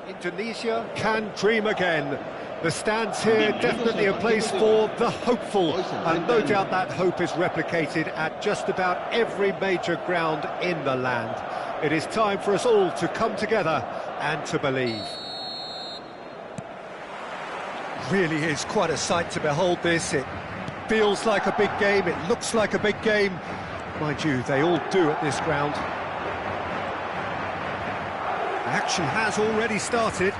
Indonesia can dream again. The stands here definitely a place for the hopeful, and no doubt that hope is replicated at just about every major ground in the land. It is time for us all to come together and to believe. Really is quite a sight to behold this. It feels like a big game, it looks like a big game. Mind you, they all do at this ground. The action has already started.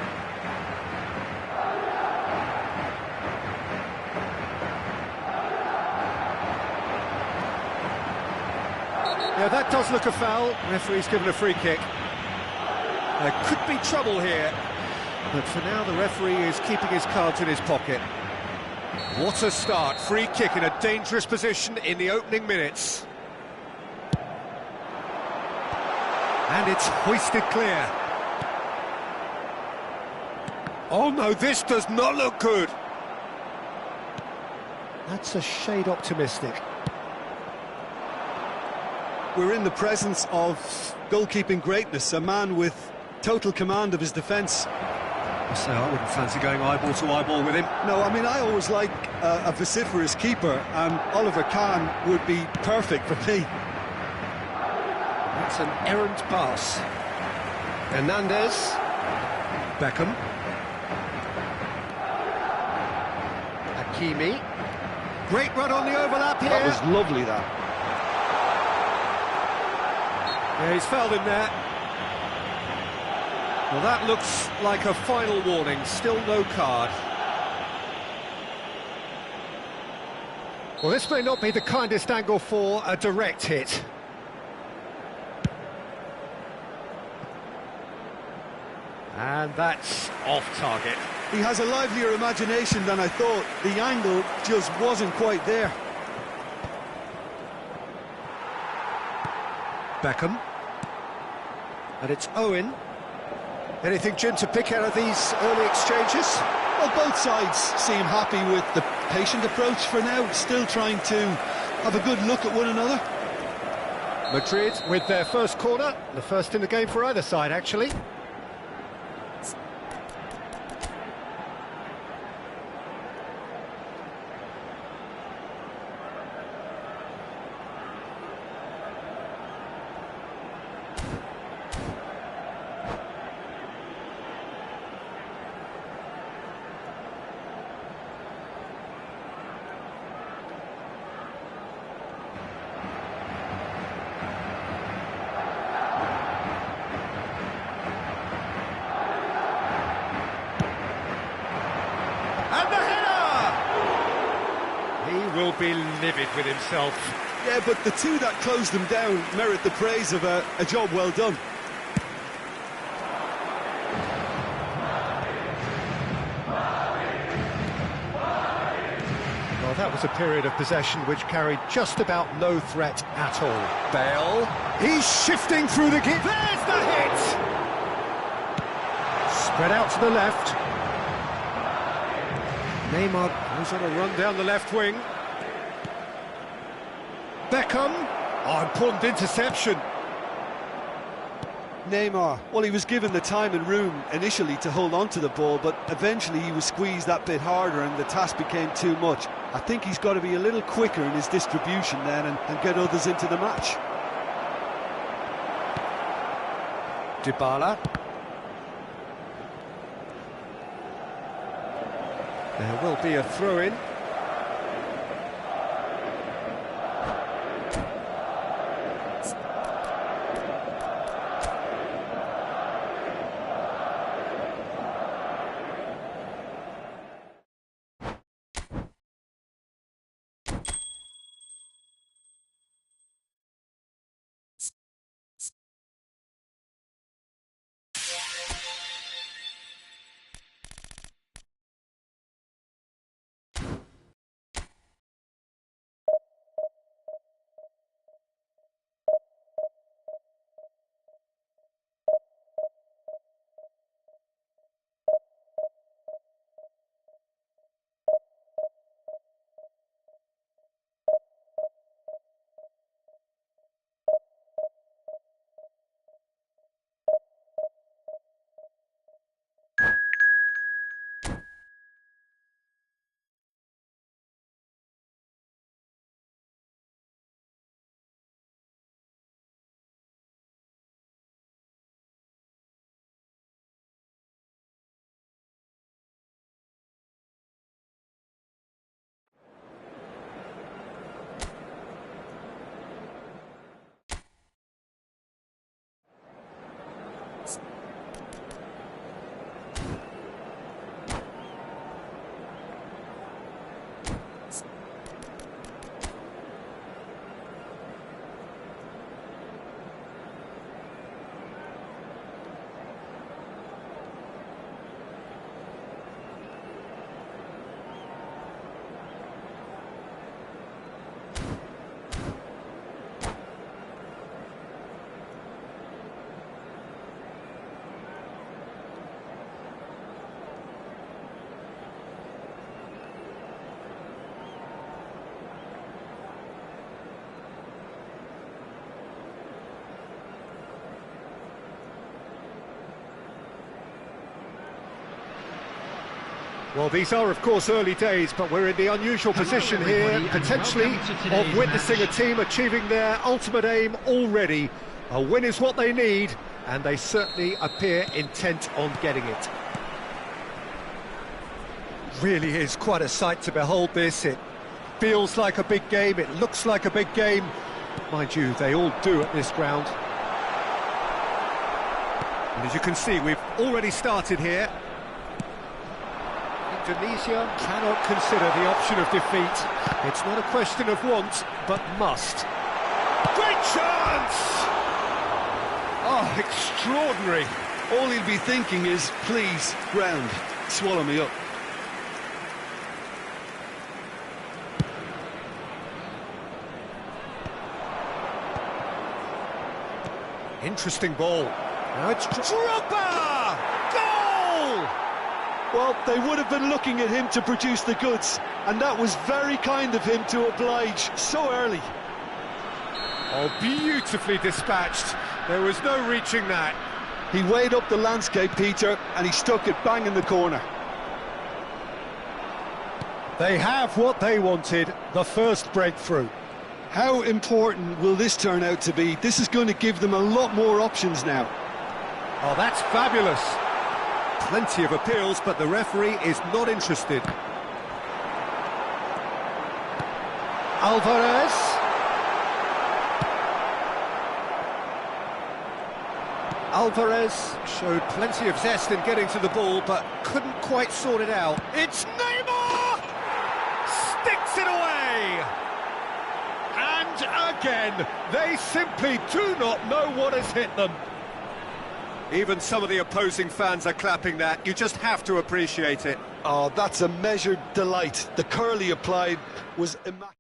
Yeah, that does look a foul. Referee's given a free kick. There could be trouble here. But for now, the referee is keeping his cards in his pocket. What a start. Free kick in a dangerous position in the opening minutes. And it's hoisted clear. Oh no, this does not look good. That's a shade optimistic. We're in the presence of goalkeeping greatness, a man with total command of his defence. So I wouldn't fancy going eyeball to eyeball with him. No, I mean, I always like a vociferous keeper, and Oliver Kahn would be perfect for me. That's an errant pass. Hernandez. Beckham. Hakimi. Great run on the overlap here. That was lovely, that. Yeah, he's fouled him there. Well, that looks like a final warning. Still no card. Well, this may not be the kindest angle for a direct hit. And that's off target. He has a livelier imagination than I thought. The angle just wasn't quite there. Beckham. And it's Owen. Anything, Jim, to pick out of these early exchanges? Well, both sides seem happy with the patient approach for now, still trying to have a good look at one another. Madrid with their first corner, the first in the game for either side, actually. Will be livid with himself. Yeah, but the two that closed them down merit the praise of a job well done. Well, that was a period of possession which carried just about no threat at all. Bale, he's shifting through the gap. There's the hit! Spread out to the left. Neymar goes on a run down the left wing. Beckham. Oh, important interception. Neymar, well, he was given the time and room initially to hold on to the ball, but eventually he was squeezed that bit harder and the task became too much. I think he's got to be a little quicker in his distribution then and get others into the match. Dybala. There will be a throw-in. Well, these are, of course, early days, but we're in the unusual position here, potentially, of witnessing a team achieving their ultimate aim already. A win is what they need, and they certainly appear intent on getting it. Really is quite a sight to behold this. It feels like a big game, it looks like a big game. Mind you, they all do at this ground. And as you can see, we've already started here. Indonesia cannot consider the option of defeat. It's not a question of want, but must. Great chance! Oh, extraordinary. All he'll be thinking is, please, ground, swallow me up. Interesting ball. Now it's Drogba! Goal! Well, they would have been looking at him to produce the goods, and that was very kind of him to oblige so early. Oh, beautifully dispatched. There was no reaching that. He weighed up the landscape, Peter, and he stuck it bang in the corner. They have what they wanted, the first breakthrough. How important will this turn out to be? This is going to give them a lot more options now. Oh, that's fabulous. Plenty of appeals, but the referee is not interested. Alvarez. Alvarez showed plenty of zest in getting to the ball, but couldn't quite sort it out. It's Neymar! Sticks it away! And again, they simply do not know what has hit them. Even some of the opposing fans are clapping that. You just have to appreciate it. Oh, that's a measured delight. The curl he applied was immaculate.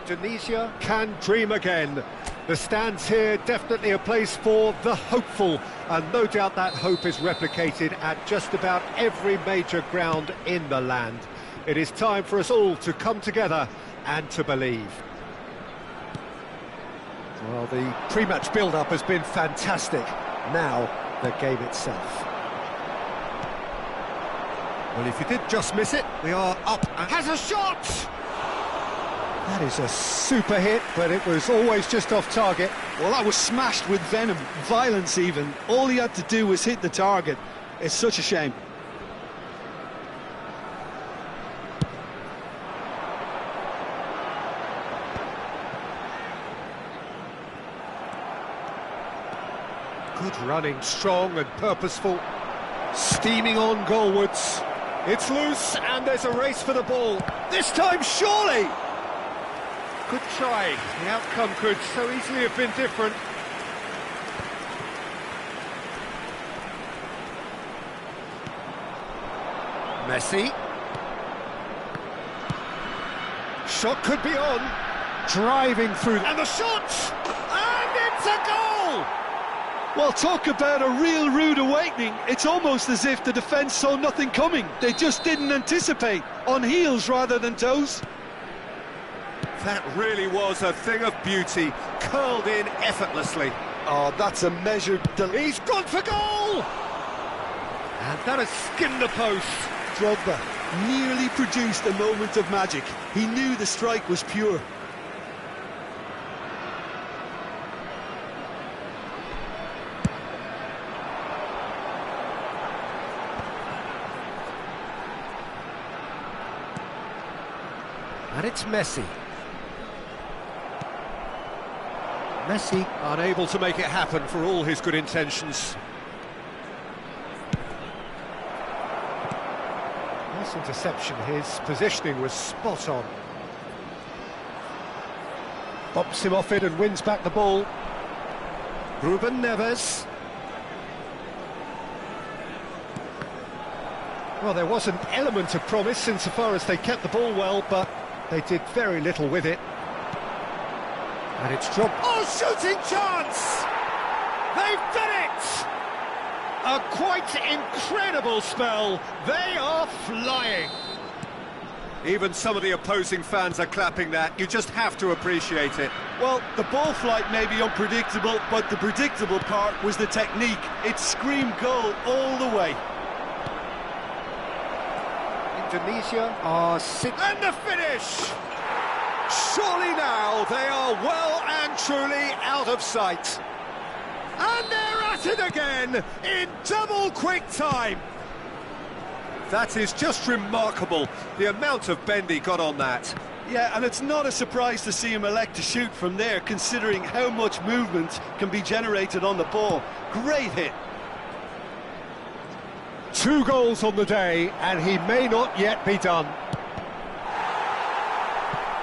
Indonesia can dream again. The stands here definitely a place for the hopeful, and no doubt that hope is replicated at just about every major ground in the land. It is time for us all to come together and to believe. Well, the pre-match build-up has been fantastic. Now, the game itself. Well, if you did just miss it, we are up and has a shot! That is a super hit, but it was always just off target. Well, that was smashed with venom, violence even. All he had to do was hit the target. It's such a shame. Good running, strong and purposeful. Steaming on goalwards. It's loose, and there's a race for the ball. This time, surely! Good try. The outcome could so easily have been different. Messi. Shot could be on. Driving through. And the shot! And it's a goal! Well, talk about a real rude awakening. It's almost as if the defence saw nothing coming. They just didn't anticipate. On heels rather than toes. That really was a thing of beauty, curled in effortlessly. Oh, that's a measured... He's gone for goal! And that has skimmed the post. Drogba nearly produced a moment of magic. He knew the strike was pure. And it's Messi. Messi unable to make it happen for all his good intentions. Nice interception, his positioning was spot on. Bumps him off it and wins back the ball. Ruben Neves. Well, there was an element of promise insofar as they kept the ball well, but they did very little with it. And it's dropped. Oh, shooting chance! They've done it! A quite incredible spell. They are flying. Even some of the opposing fans are clapping that. You just have to appreciate it. Well, the ball flight may be unpredictable, but the predictable part was the technique. It screamed goal all the way. Indonesia are and the finish! Surely now they are well and truly out of sight. And they're at it again in double quick time. That is just remarkable, the amount of bend he got on that. Yeah, and it's not a surprise to see him elect to shoot from there, considering how much movement can be generated on the ball. Great hit. 2 goals on the day, and he may not yet be done.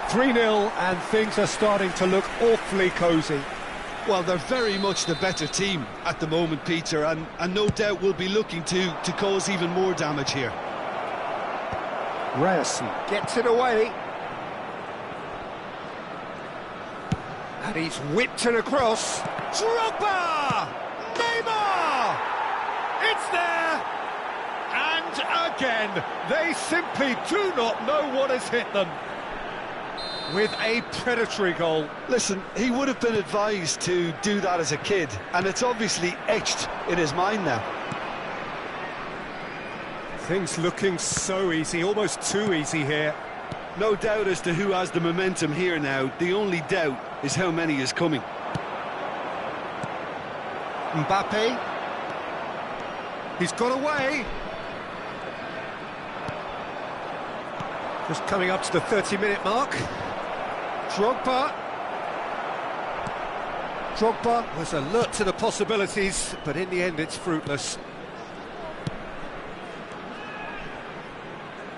3-0, and things are starting to look awfully cosy. Well, they're very much the better team at the moment, Peter, and no doubt will be looking to cause even more damage here. Reyes gets it away. And he's whipped it across. Drogba! Neymar! It's there! And again, they simply do not know what has hit them. With a predatory goal. Listen, he would have been advised to do that as a kid, and it's obviously etched in his mind now. Things looking so easy, almost too easy here. No doubt as to who has the momentum here now. The only doubt is how many is coming. Mbappe. He's got away. Just coming up to the 30-minute mark. Drogba was alert to the possibilities, but in the end it's fruitless.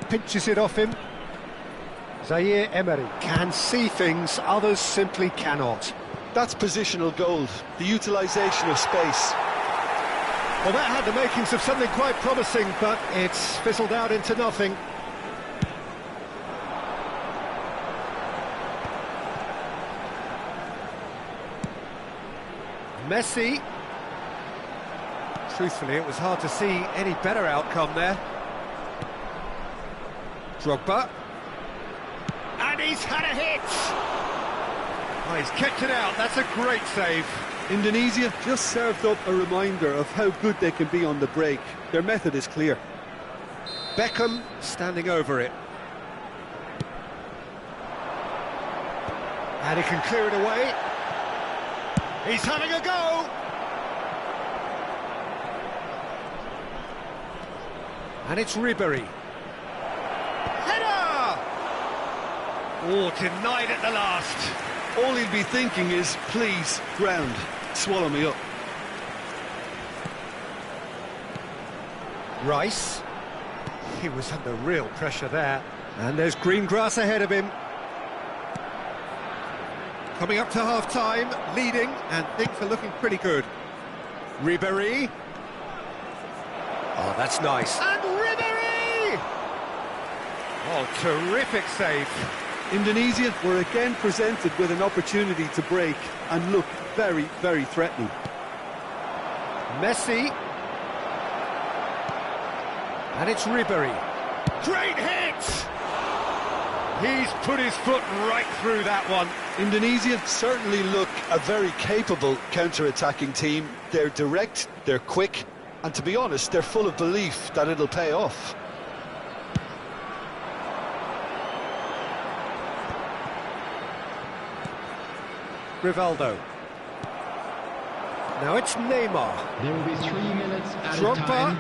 Pinches it off him. Zaire Emery can see things others simply cannot. That's positional gold, the utilisation of space. Well, that had the makings of something quite promising, but it's fizzled out into nothing. Messi. Truthfully, it was hard to see any better outcome there. Drogba. And he's had a hit! Oh, he's kept it out, that's a great save. Indonesia just served up a reminder of how good they can be on the break. Their method is clear. Beckham standing over it. And he can clear it away. He's having a go! And it's Ribery. Header! Oh, denied at the last. All he'll be thinking is, please, ground, swallow me up. Rice. He was under real pressure there. And there's green grass ahead of him. Coming up to half-time, leading, and things are looking pretty good. Ribery. Oh, that's nice. And Ribery! Oh, terrific save. Indonesia were again presented with an opportunity to break and look very, very threatening. Messi. And it's Ribery. Great hit! He's put his foot right through that one. Indonesia certainly look a very capable counter-attacking team. They're direct, they're quick, and to be honest, they're full of belief that it'll pay off. Rivaldo. Now it's Neymar. There will be 3 minutes at a Drogba. time.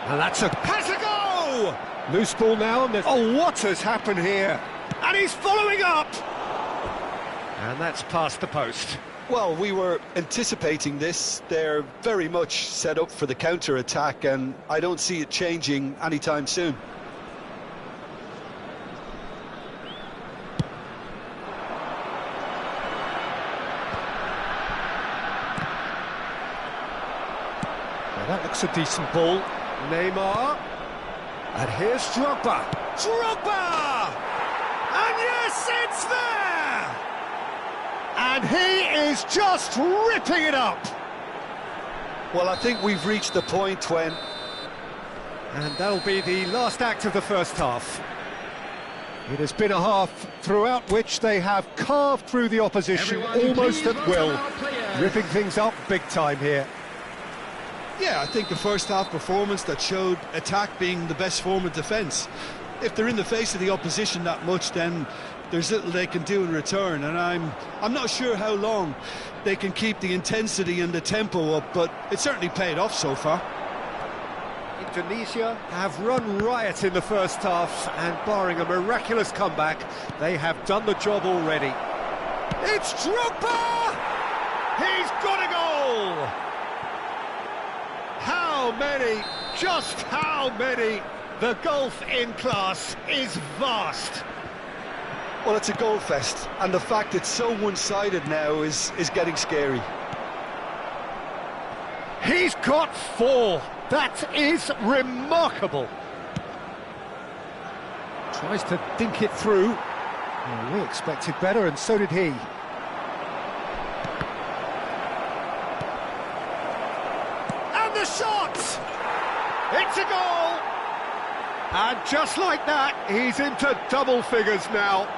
And that's has a go! Loose ball now, and oh, what has happened here? And he's following up! And that's past the post. Well, we were anticipating this. They're very much set up for the counter-attack, and I don't see it changing anytime soon. Now that looks a decent ball. Neymar. And here's Drogba. Drogba! And yes, it's there! And he is just ripping it up! Well, I think we've reached the point when... And that'll be the last act of the first half. It has been a half throughout which they have carved through the opposition almost at will, ripping things up big time here. Yeah, I think the first half performance that showed attack being the best form of defence. If they're in the face of the opposition that much, then there's little they can do in return, and I'm not sure how long they can keep the intensity and the tempo up, but it certainly paid off so far. Indonesia have run riot in the first half, and barring a miraculous comeback, they have done the job already. It's Drogba! He's got a goal! How many? Just how many? The gulf in class is vast. Well, it's a goal fest, and the fact it's so one-sided now is getting scary. He's got 4. That is remarkable. Tries to dink it through. Well, we expected better, and so did he. And the shot! It's a goal! And just like that, he's into double figures now.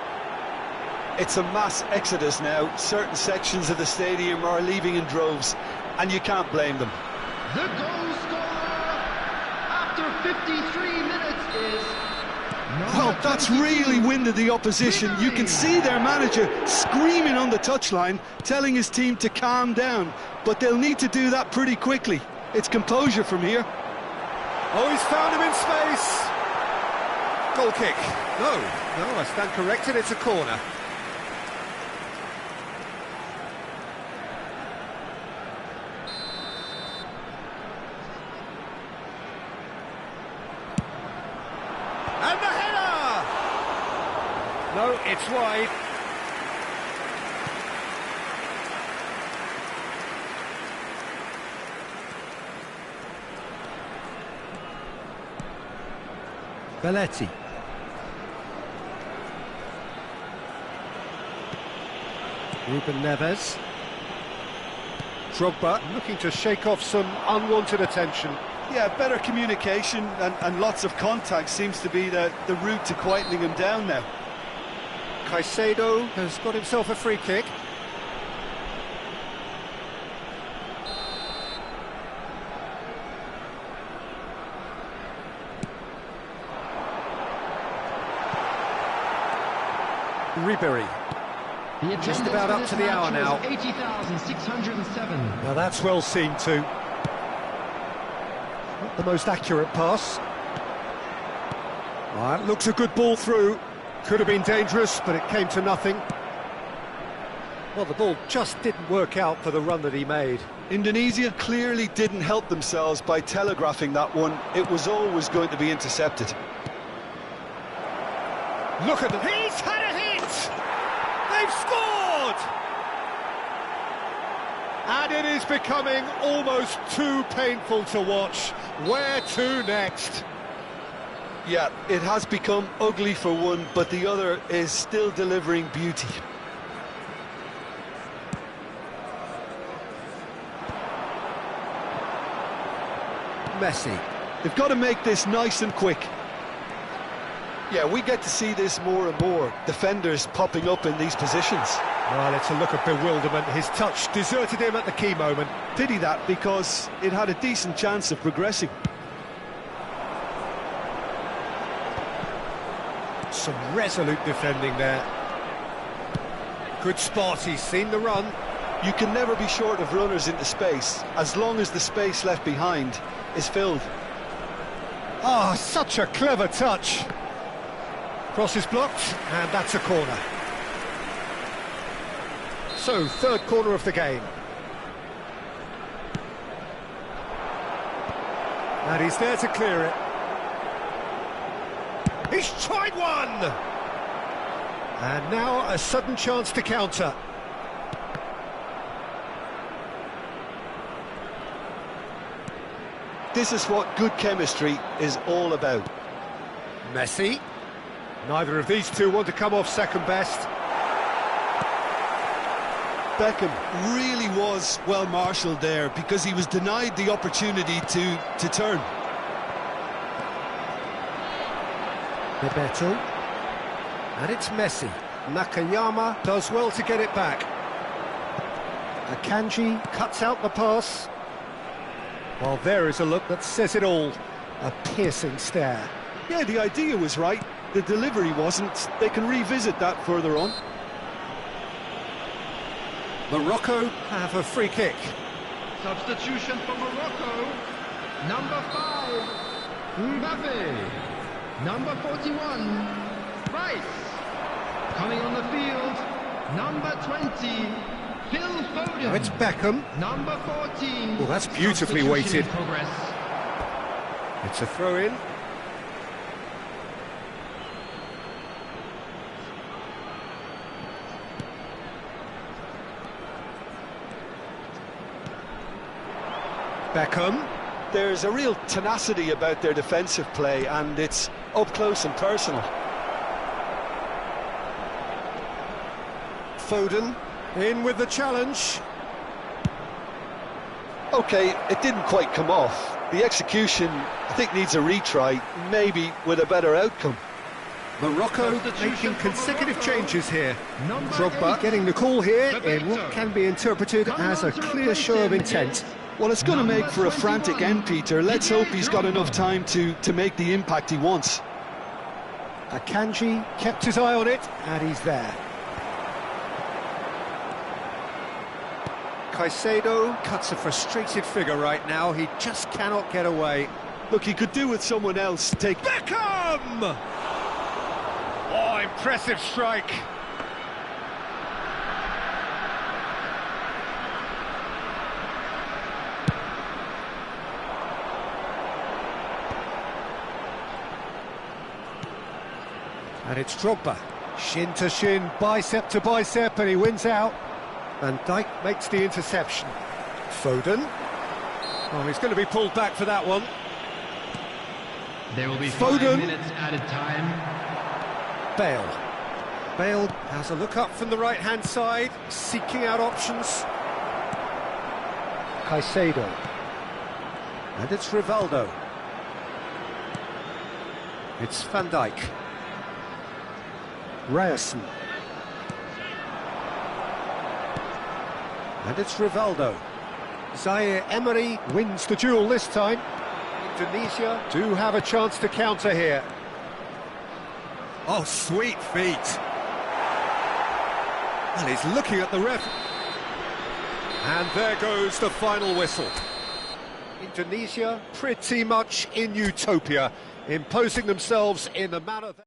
It's a mass exodus now. Certain sections of the stadium are leaving in droves, and you can't blame them. The goal scorer after 53 minutes is... Well, that's really winded the opposition. You can see their manager screaming on the touchline, telling his team to calm down, but they'll need to do that pretty quickly. It's composure from here. Oh, he's found him in space. Goal kick. No, I stand corrected, it's a corner. And the header! No, it's wide. Belletti. Ruben Neves. Drogba looking to shake off some unwanted attention. Yeah, better communication and lots of contact seems to be the route to quietening him down now. Caicedo has got himself a free kick. Ribery. Just about up to the hour now. 80,607. Now that's well seen too. Not the most accurate pass. That looks a good ball through. Could have been dangerous, but it came to nothing. Well, the ball just didn't work out for the run that he made. Indonesia clearly didn't help themselves by telegraphing that one. It was always going to be intercepted. Look at them. He's had a hit! They've scored! And it is becoming almost too painful to watch. Where to next? Yeah, it has become ugly for one, but the other is still delivering beauty. Messi. They've got to make this nice and quick. Yeah, we get to see this more and more. Defenders popping up in these positions. Well, it's a look of bewilderment. His touch deserted him at the key moment. Pity that, because it had a decent chance of progressing. Some resolute defending there. Good spot, he's seen the run. You can never be short of runners into space, as long as the space left behind is filled. Ah, such a clever touch. Cross is blocked, and that's a corner. So, third corner of the game. And he's there to clear it. He's tried one! And now a sudden chance to counter. This is what good chemistry is all about. Messi. Neither of these two want to come off second best. Beckham really was well marshalled there, because he was denied the opportunity to turn. Bebeto. And it's Messi. Nakayama does well to get it back. Akanji cuts out the pass. Well, there is a look that says it all. A piercing stare. Yeah, the idea was right. The delivery wasn't. They can revisit that further on. Morocco have a free kick. Substitution for Morocco. Number 5, Mbappe. Number 41, Rice. Coming on the field, number 20, Phil Foden. Now it's Beckham. Number 14. Well, that's beautifully weighted. It's a throw-in. Beckham. There's a real tenacity about their defensive play, and it's up close and personal. Foden in with the challenge. Okay, it didn't quite come off. The execution, I think, needs a retry, maybe with a better outcome. Morocco making consecutive changes here. Drogba getting the call here in what can be interpreted as a clear show of intent. Well, it's going to make for a frantic end, Peter. Let's hope he's got enough time to make the impact he wants. Akanji kept his eye on it, and he's there. Caicedo cuts a frustrated figure right now. He just cannot get away. Look, he could do with someone else. Take Beckham! Oh, impressive strike. And it's Drogba. Shin to shin, bicep to bicep, and he wins out. Van Dijk makes the interception. Foden. Oh, he's going to be pulled back for that one. There will be Foden. 5 minutes added time. Bale. Bale has a look up from the right-hand side, seeking out options. Caicedo. And it's Rivaldo. It's Van Dijk. Ryerson. And it's Rivaldo. Zaire Emery wins the duel this time. Indonesia do have a chance to counter here. Oh, sweet feet. And he's looking at the ref. And there goes the final whistle. Indonesia pretty much in utopia, imposing themselves in the manner that...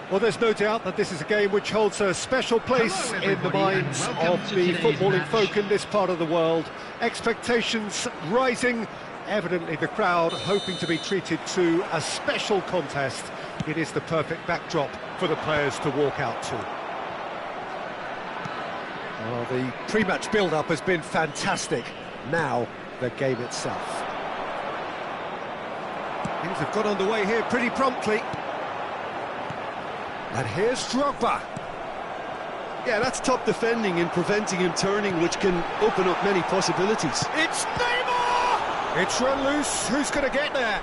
Well, there's no doubt that this is a game which holds a special place in the minds of the footballing folk in this part of the world. Expectations rising, evidently the crowd hoping to be treated to a special contest. It is the perfect backdrop for the players to walk out to. Well, the pre-match build-up has been fantastic. Now, the game itself. Things have got underway here pretty promptly. And here's Drogba. Yeah, that's top defending and preventing him turning, which can open up many possibilities. It's Neymar! It's run loose. Who's going to get there?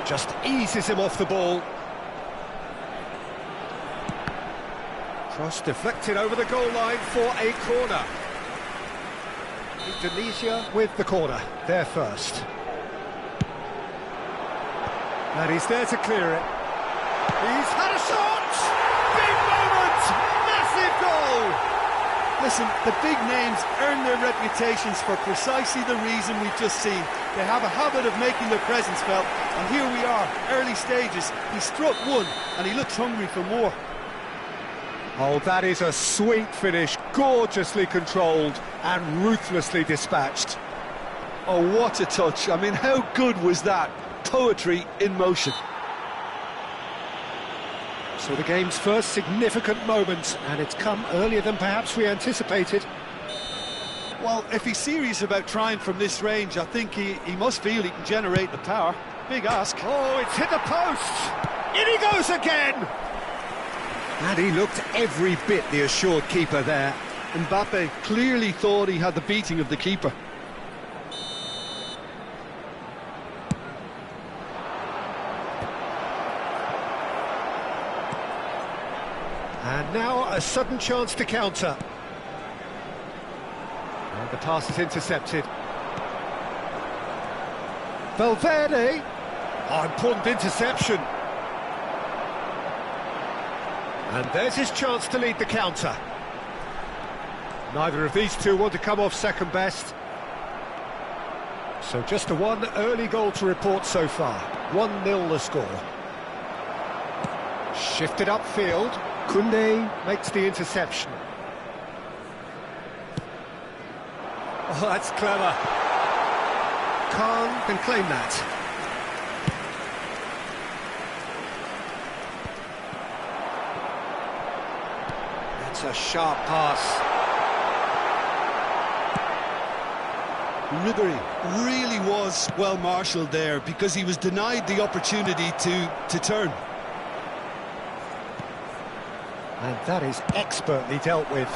Just eases him off the ball. Cross deflected over the goal line for a corner. Indonesia with the corner, there first. And he's there to clear it. He's had a shot! Big moment! Massive goal! Listen, the big names earn their reputations for precisely the reason we've just seen. They have a habit of making their presence felt, and here we are, early stages. He struck one, and he looks hungry for more. Oh, that is a sweet finish, gorgeously controlled and ruthlessly dispatched. Oh, what a touch. I mean, how good was that? Poetry in motion. So the game's first significant moment, and it's come earlier than perhaps we anticipated. Well, if he's serious about trying from this range, I think he must feel he can generate the power. Big ask. Oh, it's hit the post! In he goes again! And he looked every bit the assured keeper there. Mbappe clearly thought he had the beating of the keeper. And now a sudden chance to counter. And the pass is intercepted. Valverde. Oh, important interception. And there's his chance to lead the counter. Neither of these two want to come off second best. So just a one early goal to report so far. 1-0 the score. Shifted upfield. Koundé makes the interception. Oh, that's clever. Khan can claim that. That's a sharp pass. Ribery really was well marshalled there because he was denied the opportunity to turn. And that is expertly dealt with.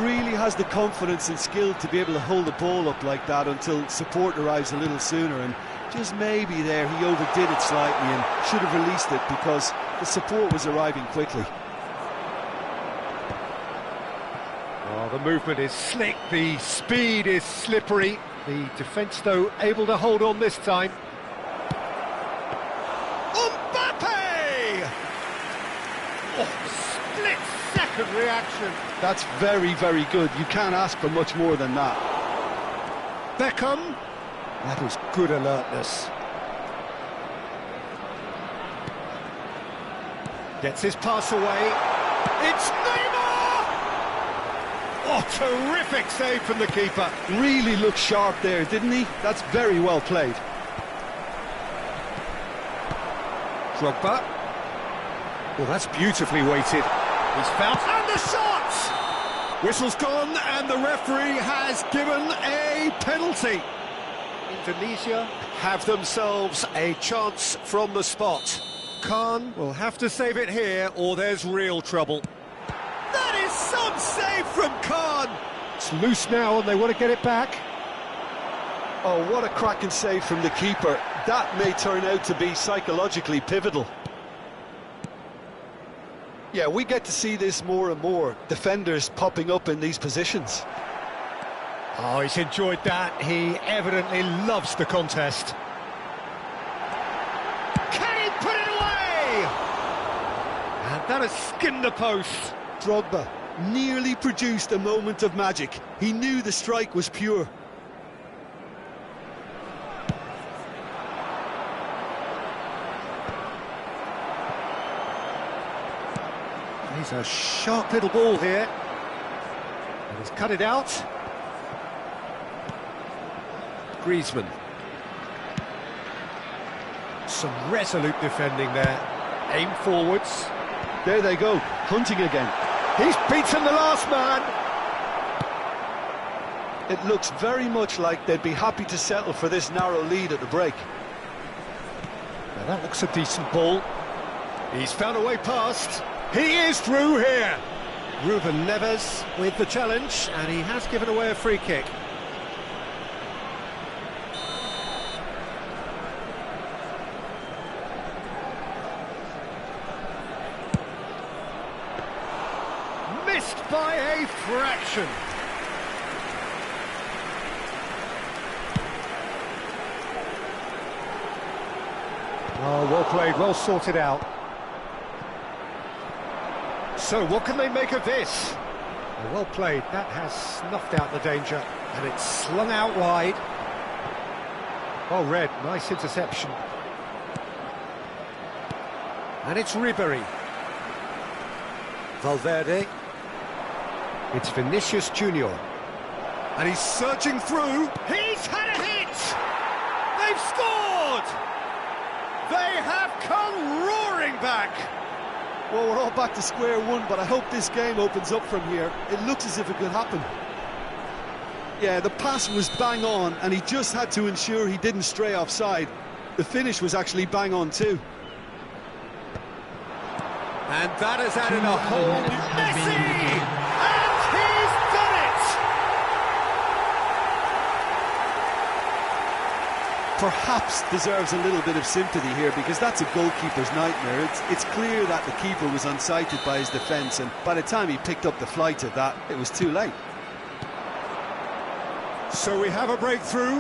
Really has the confidence and skill to be able to hold the ball up like that until support arrives a little sooner, and just maybe there he overdid it slightly and should have released it because the support was arriving quickly. Oh, the movement is slick, the speed is slippery. The defence, though, able to hold on this time. Mbappe! Oh, split-second reaction. That's very, very good. You can't ask for much more than that. Beckham. That is good alertness. Gets his pass away. It's Neymar! Oh, terrific save from the keeper. Really looked sharp there, didn't he? That's very well played. Drogba. Well, that's beautifully weighted. He's found, and the shot! Whistle's gone, and the referee has given a penalty. Indonesia have themselves a chance from the spot. Khan will have to save it here, or there's real trouble. That is some save from Khan! It's loose now, and they want to get it back. Oh, what a cracking save from the keeper. That may turn out to be psychologically pivotal. Yeah, we get to see this more and more. Defenders popping up in these positions. Oh, he's enjoyed that. He evidently loves the contest. Can he put it away? And that has skinned the post. Drogba nearly produced a moment of magic. He knew the strike was pure. He's a sharp little ball here. And he's cut it out. Griezmann. Some resolute defending there. Aim forwards. There they go, hunting again. He's beaten the last man. It looks very much like they'd be happy to settle for this narrow lead at the break. Now that looks a decent ball. He's found a way past. He is through here. Ruben Neves with the challenge, and he has given away a free kick. Missed by a fraction. Oh, well played, well sorted out. So, what can they make of this? Well played, that has snuffed out the danger, and it's slung out wide. Oh, Red, nice interception. And it's Ribery. Valverde. It's Vinicius Junior. And he's surging through. He's had a hit! They've scored! They have come roaring back! Well, we're all back to square one, but I hope this game opens up from here. It looks as if it could happen. Yeah, the pass was bang on, and he just had to ensure he didn't stray offside. The finish was actually bang on too. And that has added a whole new Messi! And he's done it! perhaps deserves a little bit of sympathy here, because that's a goalkeeper's nightmare. It's clear that the keeper was unsighted by his defence, and by the time he picked up the flight of that, it was too late. So we have a breakthrough.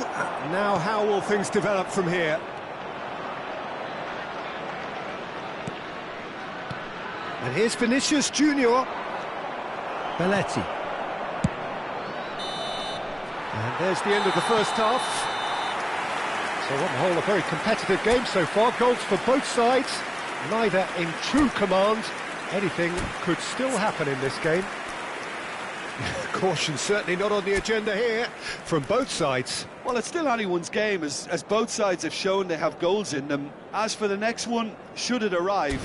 Now how will things develop from here? And here's Vinicius Junior. Belletti. And there's the end of the first half. So on the whole, a very competitive game so far. Goals for both sides, neither in true command. Anything could still happen in this game. Caution certainly not on the agenda here from both sides. Well, it's still anyone's game, as both sides have shown they have goals in them. As for the next one, should it arrive,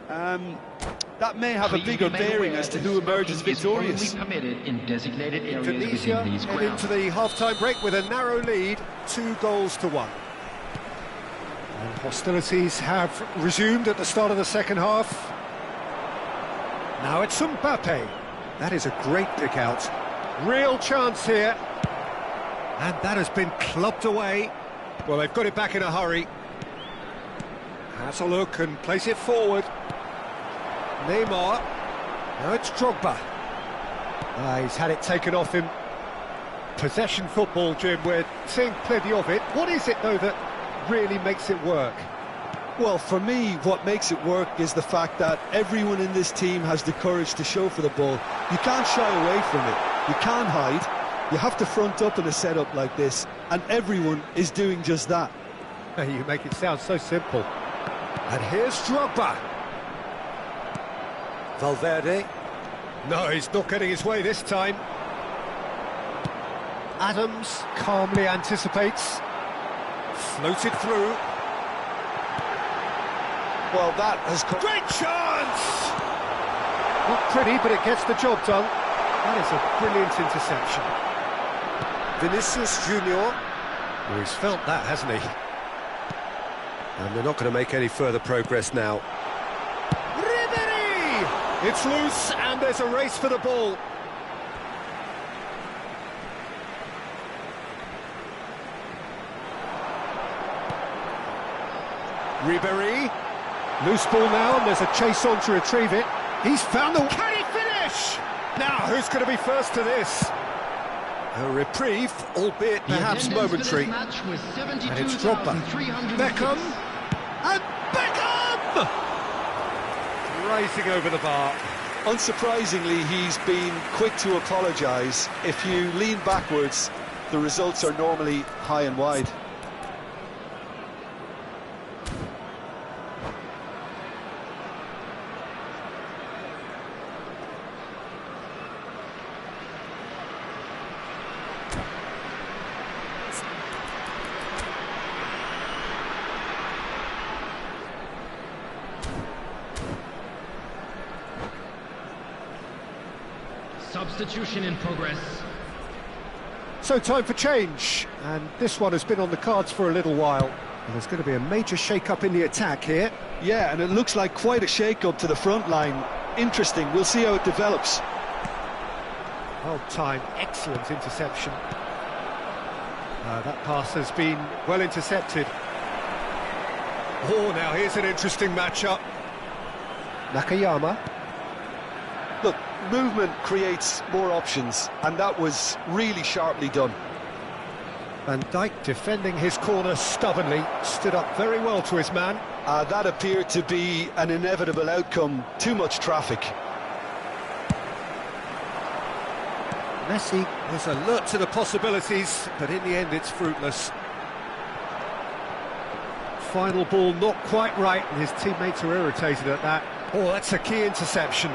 that may have a bigger bearing as to who emerges victorious. Indonesia head into the half-time break with a narrow lead, 2-1. And hostilities have resumed at the start of the second half. Now it's Mbappe. That is a great pick out. Real chance here. And that has been clubbed away. Well, they've got it back in a hurry. Has a look and place it forward. Neymar. Now it's Drogba. He's had it taken off him. Possession football, Jim, we're seeing plenty of it. What is it, though, that really makes it work? Well, for me, what makes it work is the fact that everyone in this team has the courage to show for the ball. You can't shy away from it. You can't hide. You have to front up in a setup like this, and everyone is doing just that. You make it sound so simple. And here's Drogba. Valverde. No, he's not getting his way this time. Adams calmly anticipates. Floated through. Well, that has... Great chance! Not pretty, but it gets the job done. That is a brilliant interception. Vinicius Junior. Well, he's felt that, hasn't he? And they're not going to make any further progress now. Ribery! It's loose, and there's a race for the ball. Ribery. Loose ball now, and there's a chase on to retrieve it. He's found the... Can he finish? Now, who's going to be first to this? A reprieve, albeit perhaps momentary. And it's Drogba. Beckham. And Beckham! Rising over the bar. Unsurprisingly, he's been quick to apologise. If you lean backwards, the results are normally high and wide. Substitution in progress. So time for change, and this one has been on the cards for a little while. And there's going to be a major shake-up in the attack here. Yeah, and it looks like quite a shake-up to the front line. Interesting, we'll see how it develops. Well timed, excellent interception. That pass has been well intercepted. Oh, now here's an interesting matchup. Nakayama. Look, movement creates more options, and that was really sharply done. Van Dijk defending his corner stubbornly, stood up very well to his man. That appeared to be an inevitable outcome, too much traffic. Messi was alert to the possibilities, but in the end it's fruitless. Final ball not quite right, and his teammates are irritated at that. Oh, that's a key interception.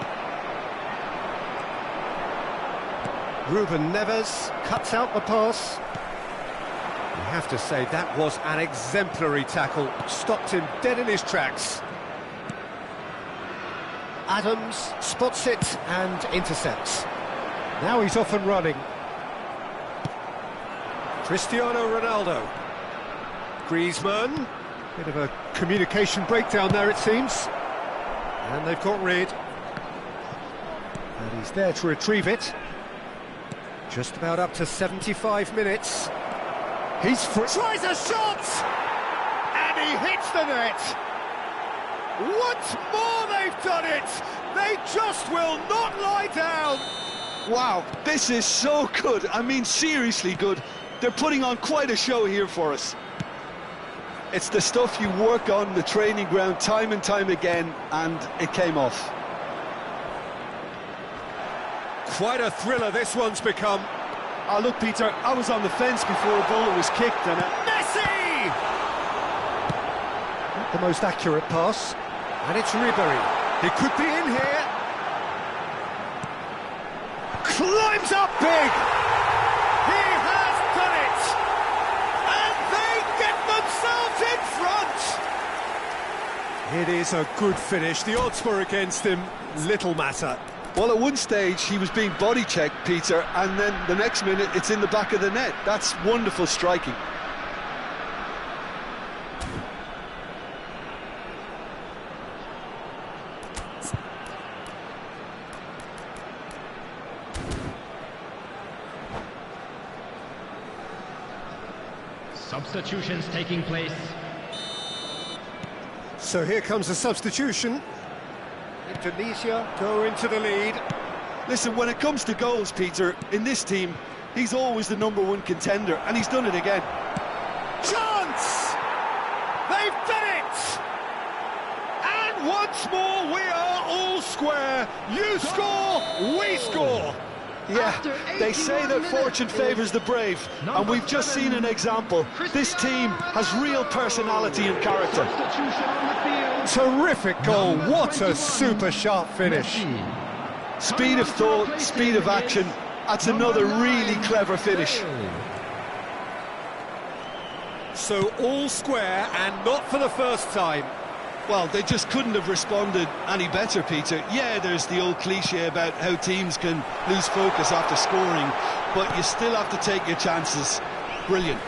Ruben Neves cuts out the pass. You have to say that was an exemplary tackle, stopped him dead in his tracks. Adams spots it and intercepts. Now he's off and running. Cristiano Ronaldo. Griezmann. Bit of a communication breakdown there, it seems. And they've got rid. And he's there to retrieve it. Just about up to 75 minutes. He's free. Tries a shot! And he hits the net! Once more they've done it! They just will not lie down! Wow, this is so good. I mean, seriously good. They're putting on quite a show here for us. It's the stuff you work on the training ground time and time again, and it came off. Quite a thriller this one's become. Oh, look, Peter, I was on the fence before a ball was kicked, and Messi! Not the most accurate pass. And it's Ribery. He could be in here. Climbs up big! He has done it! And they get themselves in front! It is a good finish. The odds were against him. Little matter. well, at one stage he was being body checked, Peter, and then the next minute it's in the back of the net. That's wonderful striking. Substitutions taking place. So here comes a substitution. Indonesia go into the lead. Listen, when it comes to goals, Peter, in this team, he's always the #1 contender, and he's done it again. Chance! They've done it! And once more we are all square. You score, we score. Yeah, they say that fortune favours the brave, and we've just seen an example. This team has real personality and character. Terrific goal, what a super sharp finish. Speed of thought, speed of action, that's another really clever finish. So all square, and not for the first time. Well, they just couldn't have responded any better, Peter. Yeah, there's the old cliche about how teams can lose focus after scoring, but you still have to take your chances. Brilliant.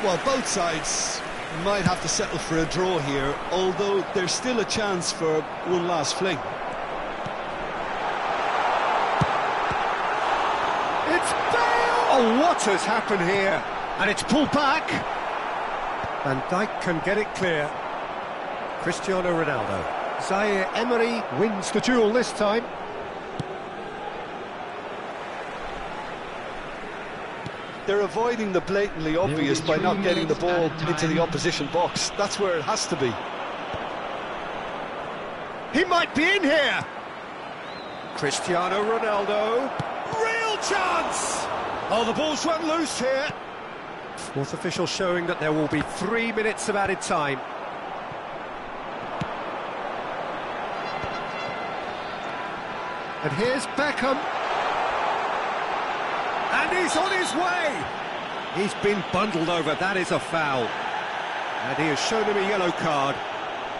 Well, both sides might have to settle for a draw here, although there's still a chance for one last fling. It's Bale! Oh, what has happened here? And it's pulled back. Van Dijk can get it clear. Cristiano Ronaldo. Zaire Emery wins the duel this time. They're avoiding the blatantly obvious by not getting the ball into the opposition box. That's where it has to be. He might be in here. Cristiano Ronaldo. Real chance! Oh, the ball's run loose here. Fourth official showing that there will be 3 minutes of added time. And here's Beckham. And he's on his way! He's been bundled over, that is a foul. And he has shown him a yellow card.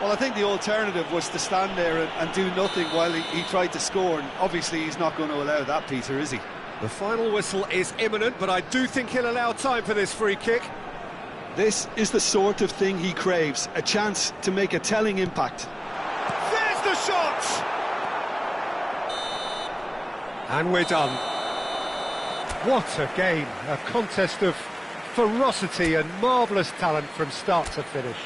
Well, I think the alternative was to stand there and do nothing while he tried to score, and obviously he's not going to allow that, Peter, is he? The final whistle is imminent, but I do think he'll allow time for this free kick. This is the sort of thing he craves, a chance to make a telling impact. There's the shot! And we're done. What a game, a contest of ferocity and marvellous talent from start to finish.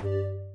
you.